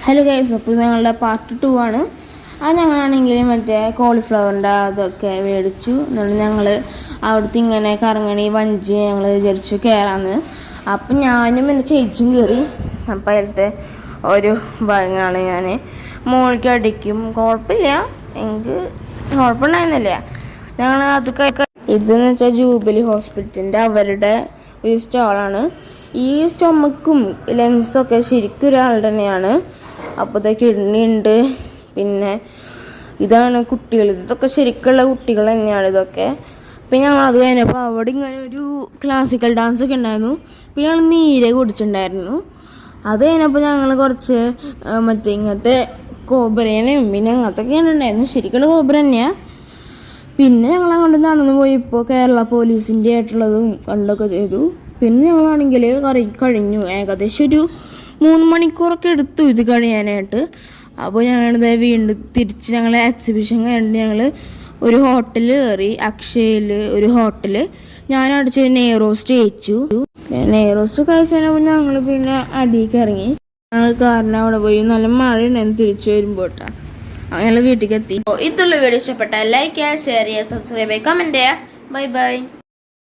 Hello guys, അപ്പോൾ ഞങ്ങളുടെ part 2 ആണ്. അത് ഞങ്ങളാണെങ്കിൽ മറ്റേ കോളിഫ്ലവറിൻ്റെ അതൊക്കെ മേടിച്ചു. എന്നിട്ട് ഞങ്ങൾ അവിടുത്തെ ഇങ്ങനെ കറങ്ങണി വഞ്ചി ഞങ്ങൾ വിചാരിച്ചു കയറാമെന്ന്. അപ്പം ഞാനും എൻ്റെ ചേച്ചിയും കയറി. അപ്പം അതിലത്തെ ഒരു ഭാഗമാണ് ഞാൻ മോൾക്ക് അടിക്കും. കുഴപ്പമില്ല, എനിക്ക് കുഴപ്പമുണ്ടായിരുന്നില്ല. ഞങ്ങൾ അത് ഇതെന്ന് വെച്ചാൽ ജൂബിലി ഹോസ്പിറ്റലിൻ്റെ അവരുടെ ഒരു സ്റ്റോളാണ്. ഈ സ്റ്റൊമക്കും ലങ്സൊക്കെ ശരിക്കും ഒരാളുടെ തന്നെയാണ്. അപ്പോൾ കിഡ്നി ഉണ്ട്, പിന്നെ ഇതാണ് കുട്ടികൾ, ഇതൊക്കെ ശരിക്കുള്ള കുട്ടികൾ തന്നെയാണ് ഇതൊക്കെ. പിന്നെ ഞങ്ങൾ അത് കഴിഞ്ഞപ്പോൾ അവിടെ ഇങ്ങനെ ഒരു ക്ലാസിക്കൽ ഡാൻസ് ഒക്കെ ഉണ്ടായിരുന്നു. പിന്നെ ഞങ്ങൾ നീര് കുടിച്ചിട്ടുണ്ടായിരുന്നു. അത് കഴിഞ്ഞപ്പോൾ ഞങ്ങൾ കുറച്ച് മറ്റേ ഇങ്ങനത്തെ കോബ്രേനെയും പിന്നെ അങ്ങനത്തൊക്കെയാണ് ഉണ്ടായിരുന്നു. ശരിക്കുള്ള കോബ്ര തന്നെയാണ്. പിന്നെ ഞങ്ങൾ അങ്ങോട്ട് നടന്നു പോയി. ഇപ്പോൾ കേരള പോലീസിൻ്റെ ആയിട്ടുള്ളതും കണ്ടൊക്കെ ചെയ്തു. പിന്നെ ഞങ്ങളാണെങ്കിൽ കഴിഞ്ഞു ഏകദേശം ഒരു 3 മണിക്കൂറൊക്കെ എടുത്തു ഇത് കഴിയാനായിട്ട്. അപ്പോൾ ഞങ്ങളിത് വീണ്ടും തിരിച്ച് ഞങ്ങൾ എക്സിബിഷൻ കഴിഞ്ഞിട്ട് ഞങ്ങൾ ഒരു ഹോട്ടലിൽ കയറി. അക്ഷയയിൽ ഒരു ഹോട്ടൽ ഞാൻ അടിച്ച് നെയ്റോസ്റ്റ് കഴിച്ചു. നെയ്റോസ്റ്റ് കഴിച്ച് കഴിഞ്ഞപ്പോൾ ഞങ്ങൾ പിന്നെ അടിയിലേക്ക് ഇറങ്ങി. ഞങ്ങൾ കാരണം അവിടെ പോയി നല്ല മഴ ഉണ്ടായിരുന്നു തിരിച്ചു വരുമ്പോട്ടാ. ഞങ്ങൾ വീട്ടിലേക്ക് എത്തി. ഇതുള്ള വീഡിയോ ഇഷ്ടപ്പെട്ടാൽ ലൈക്ക് ചെയ്യുക, ഷെയർ ചെയ്യുക, സബ്സ്ക്രൈബ് ചെയ്യുക, കമൻറ്റ് ചെയ്യുക. Bye bye.